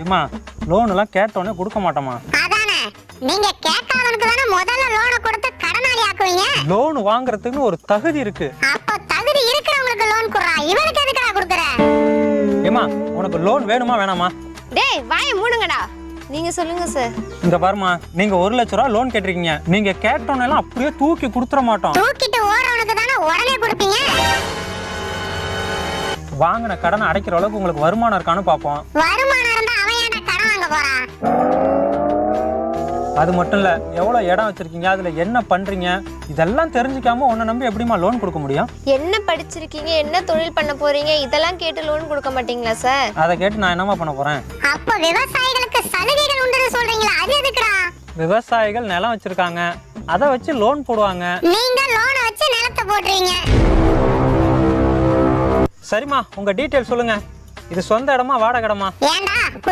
ஏமா லோன் எல்லாம் கேட்டோன்னே கொடுக்க மாட்டோமா? அதானே, நீங்க கேட்காதவனுக்கு தானே முதல்ல லோனை கொடுத்து கடனாளி ஆக்குவீங்க. லோன் வாங்குறதுக்கு ஒரு தகுதி இருக்கு. அப்ப தகுதி இருக்கிறவங்களுக்கு லோன் குடுறா, இவனுக்கு எதுக்குடா குடுக்குற? ஏமா உனக்கு லோன் வேணுமா வேணாமா? டேய் வாயை மூடுங்கடா. நீங்க சொல்லுங்க சார். இந்த பாருமா, நீங்க 1 லட்சம் ரூபா லோன் கேட்டிருக்கீங்க. நீங்க கேட்டோன்னே எல்லாம் அப்படியே தூக்கி கொடுத்துற மாட்டோம். தூக்கிட்டு ஓடுறவனுக்கு தானே உடனே கொடுப்பீங்க. வாங்கின கடனை அடைக்கிற அளவுக்கு உங்களுக்கு வருமானம் இருக்கான்னு பார்ப்போம். வருமானம் இருந்தா அவன் ஏன்டா கடன் வாங்க போறான்? அது மட்டும் இல்ல, எவ்வளவு இடம் வச்சிருக்கீங்க, அதுல என்ன பண்றீங்க, இதெல்லாம் தெரிஞ்சுக்காம உன்னை நம்பி எப்படிமா லோன் கொடுக்க முடியும்? என்ன படிச்சிருக்கீங்க, என்ன தொழில் பண்ண போறீங்க, இதெல்லாம் கேட்டு லோன் கொடுக்க மாட்டீங்களா சார்? அதை கேட்டு நான் என்னமா பண்ண போறேன்? அப்ப விவசாயிகளுக்கு சலுகைகள் உண்டுன்னு சொல்றீங்களா, அது எதுக்குடா? விவசாயிகள் நிலம் வச்சிருக்காங்க, அதை வச்சு லோன் போடுவாங்க. நீங்க லோனை வச்சு நிலத்தை போடுறீங்க. சரிம்மா, உங்க டீடைல் சொல்லுங்க. இது சொந்த இடமா வாடகை இடமா? ஏண்டா